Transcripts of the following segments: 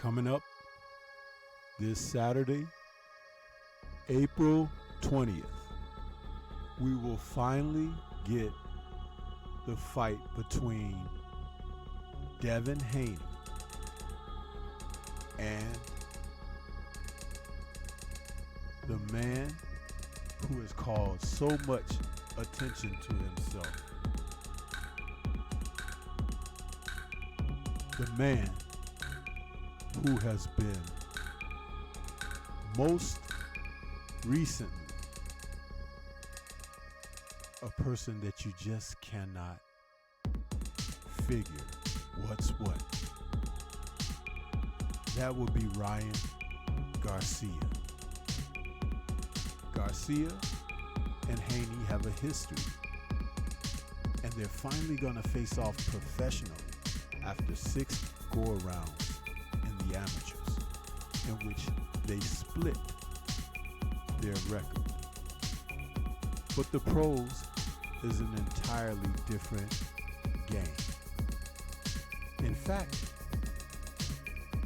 Coming up this Saturday, April 20th, we will finally get the fight between Dazn Haney and the man who has called so much attention to himself. The man who has been most recently a person that you just cannot figure what's what. That would be Ryan Garcia. Garcia and Haney have a history, and they're finally going to face off professionally after 6 go-arounds in the amateurs, in which they split their record. But the pros is an entirely different game. In fact,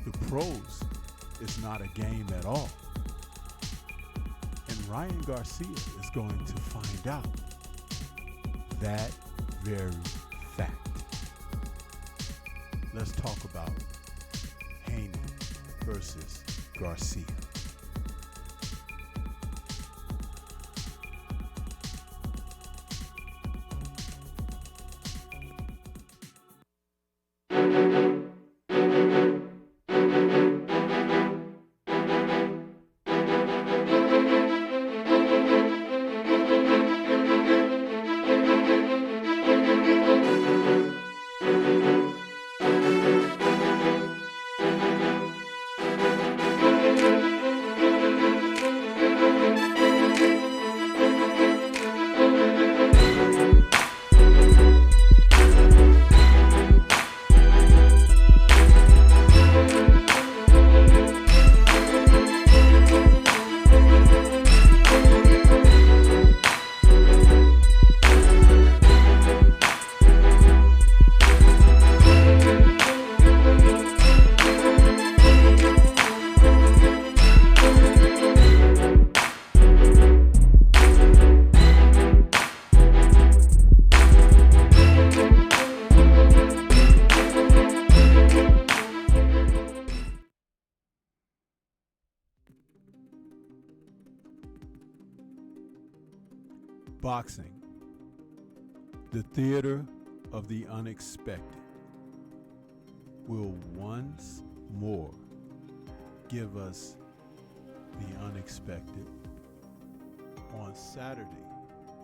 the pros is not a game at all. And Ryan Garcia is going to find out that very fact. Let's talk about Haney versus Garcia. Boxing, the theater of the unexpected, will once more give us the unexpected on Saturday,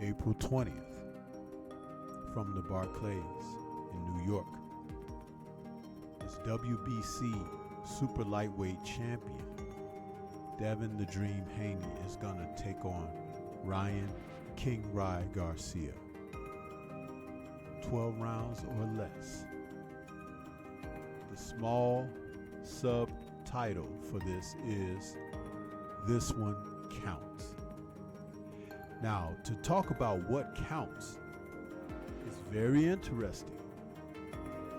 April 20th, from the Barclays in New York. As WBC super lightweight champion, Dazn the Dream Haney is going to take on Ryan King Rye Garcia. 12 rounds or less. The small subtitle for this is "This One Counts." Now, to talk about what counts, it's very interesting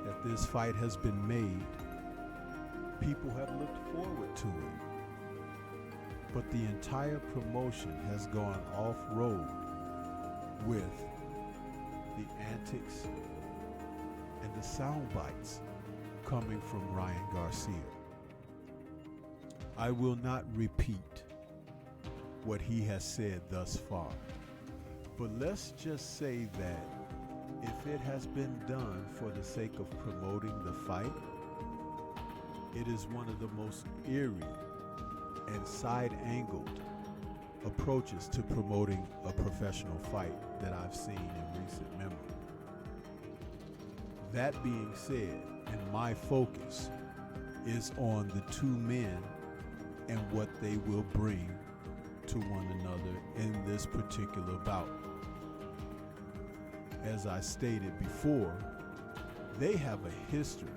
that this fight has been made. People have looked forward to it. But the entire promotion has gone off-road with the antics and the sound bites coming from Ryan Garcia. I will not repeat what he has said thus far, but let's just say that if it has been done for the sake of promoting the fight, it is one of the most eerie and side-angled approaches to promoting a professional fight that I've seen in recent memory. That being said, and my focus is on the two men and what they will bring to one another in this particular bout. As I stated before, they have a history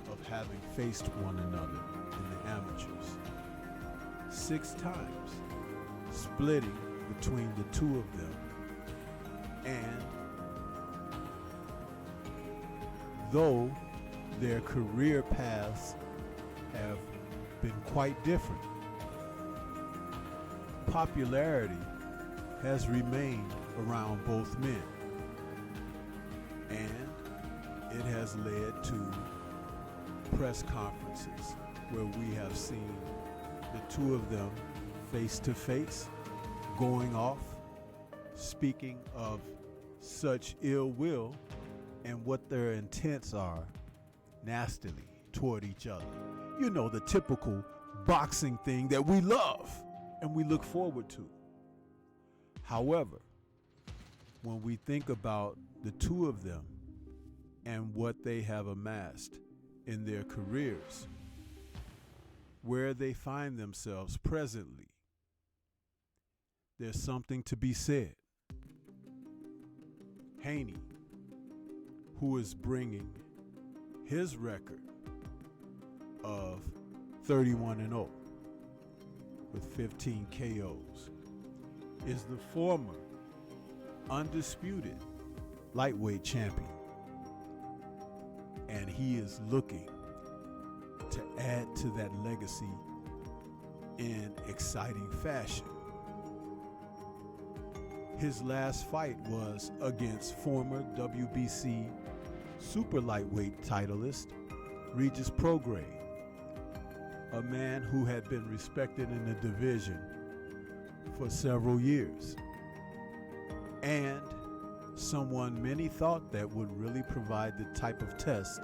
of having faced one another in the amateurs 6 times, splitting between the two of them. And though their career paths have been quite different. Popularity has remained around both men, and it has led to press conferences where we have seen the two of them face to face, going off, speaking of such ill will and what their intents are nastily toward each other. You know, the typical boxing thing that we love and we look forward to. However, when we think about the two of them and what they have amassed in their careers, where they find themselves presently, there's something to be said. Haney, who is bringing his record of 31-0 with 15 KOs, is the former undisputed lightweight champion. And he is looking to add to that legacy in exciting fashion. His last fight was against former WBC super lightweight titleist Regis Prograis, a man who had been respected in the division for several years, and someone many thought that would really provide the type of test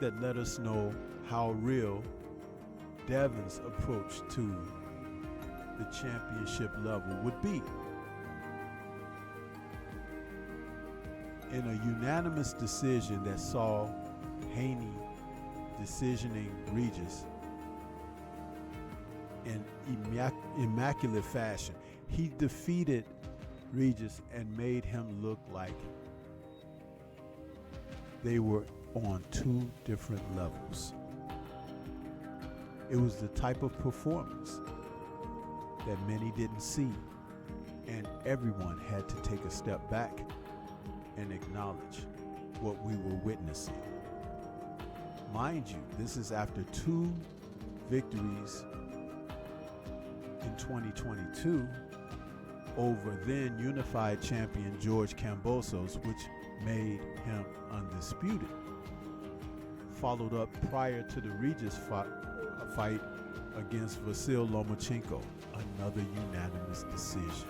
that let us know how real Dazn's approach to the championship level would be. In a unanimous decision that saw Haney decisioning Regis in immaculate fashion, he defeated Regis and made him look like they were on two different levels. It was the type of performance that many didn't see, and everyone had to take a step back and acknowledge what we were witnessing. Mind you, this is after two victories in 2022 over then unified champion George Kambosos, which made him undisputed. Followed up prior to the Regis fight against Vasyl Lomachenko, another unanimous decision.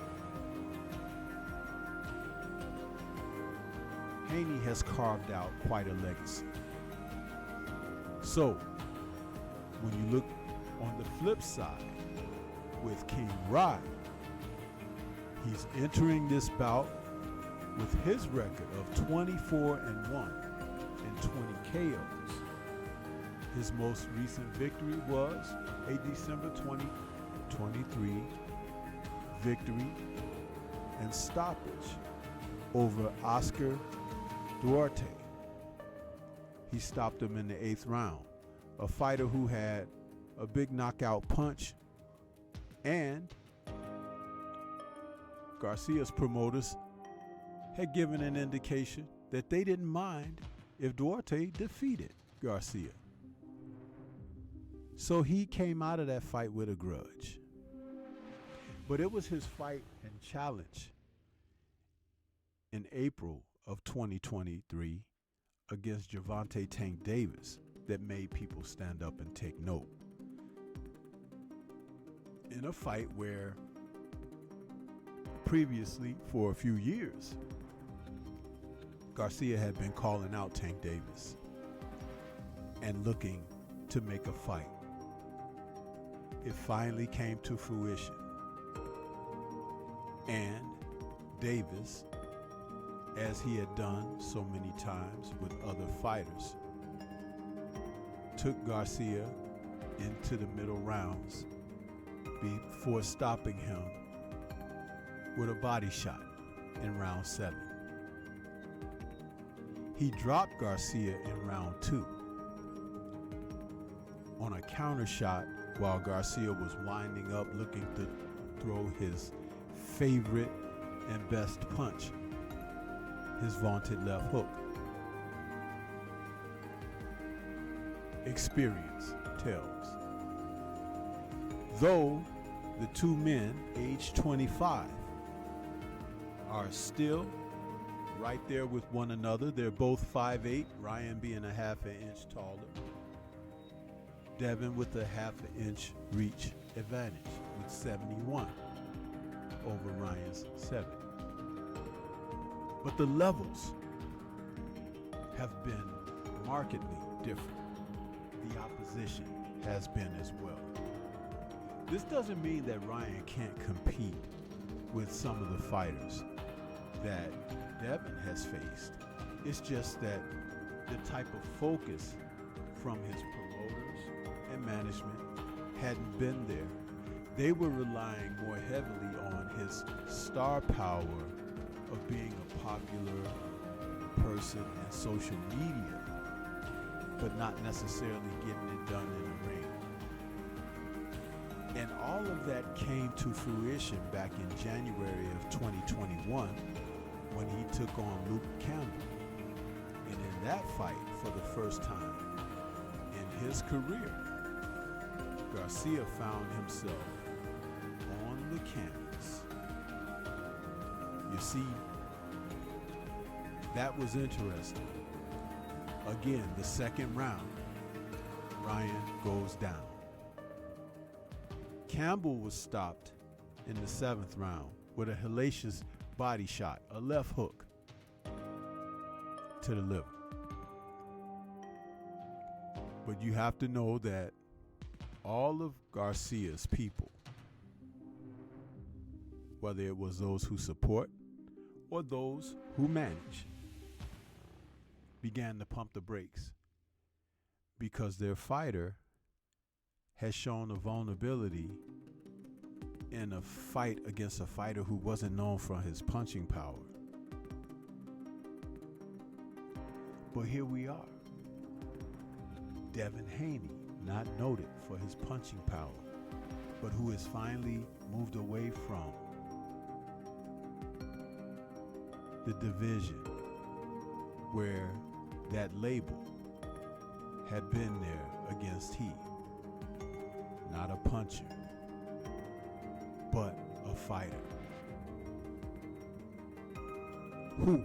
Haney has carved out quite a legacy. So, when you look on the flip side with King Rod, he's entering this bout with his record of 24-1 and 20 KOs. His most recent victory was a December 2023 victory and stoppage over Oscar Duarte. He stopped him in the 8th round. A fighter who had a big knockout punch, and Garcia's promoters had given an indication that they didn't mind if Duarte defeated Garcia. So he came out of that fight with a grudge. But it was his fight and challenge in April of 2023 against Gervonta Tank Davis that made people stand up and take note. In a fight where previously, for a few years, Garcia had been calling out Tank Davis and looking to make a fight. It finally came to fruition, and Davis, as he had done so many times with other fighters, took Garcia into the middle rounds before stopping him with a body shot in round 7. He dropped Garcia in round 2 on a counter shot while Garcia was winding up looking to throw his favorite and best punch, his vaunted left hook. Experience, cartels. Though the two men, aged 25, are still right there with one another. They're both 5'8", Ryan being a half an inch taller. Devin with a half an inch reach advantage with 71 over Ryan's 70. But the levels have been markedly different. The opposition has been as well. This doesn't mean that Ryan can't compete with some of the fighters that Devin has faced. It's just that the type of focus from his promoters and management hadn't been there. They were relying more heavily on his star power of being a popular person in social media, but not necessarily getting it done in the ring. And all of that came to fruition back in January of 2021 when he took on Luke Campbell. And in that fight, for the first time in his career, Garcia found himself on the canvas. You see, that was interesting. Again, the second round, Ryan goes down. Campbell was stopped in the 7th round with a hellacious body shot, a left hook to the liver. But you have to know that all of Garcia's people, whether it was those who support or those who manage, began to pump the brakes because their fighter has shown a vulnerability in a fight against a fighter who wasn't known for his punching power. But here we are. Devin Haney, not noted for his punching power, but who has finally moved away from the division where that label had been there against he. Not a puncher, but a fighter who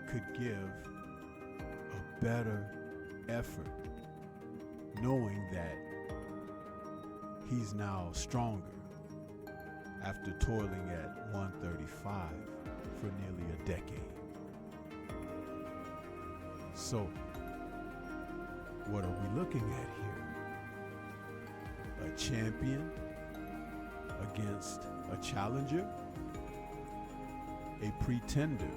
could give a better effort, knowing that he's now stronger after toiling at 135 for nearly a decade. So, what are we looking at here? A champion against a challenger, a pretender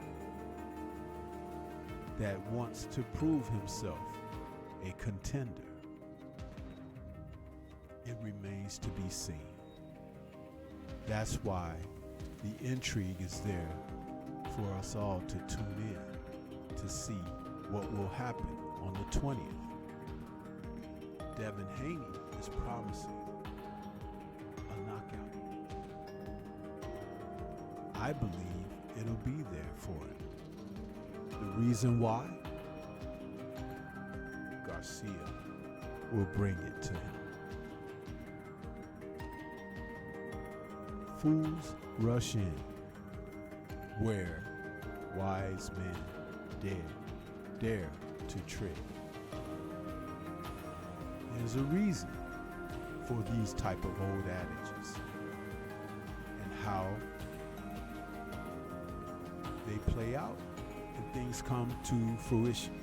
that wants to prove himself a contender. It remains to be seen. That's why the intrigue is there for us all to tune in to see what will happen on the 20th. Devin Haney is promising a knockout. I believe it'll be there for him. The reason why? Garcia will bring it to him. Fools rush in where wise men dare to tread. There's a reason for these type of old adages and how they play out and things come to fruition.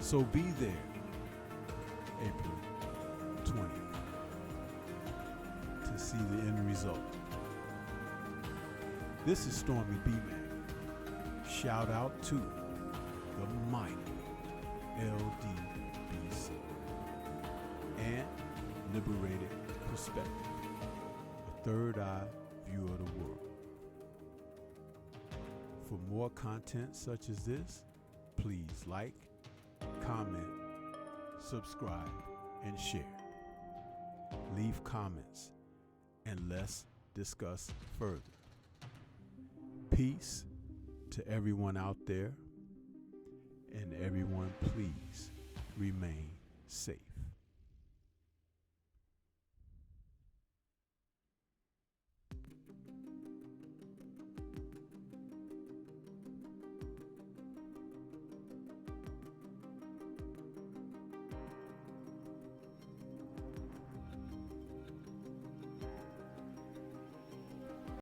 So be there April 20th to see the end result. This is Stormy B-Man. Shout out to the mighty LDBC and Liberated Perspective, a third eye view of the world. For more content such as this, please like, comment, subscribe, and share. Leave comments and let's discuss further. Peace to everyone out there, and everyone please remain safe.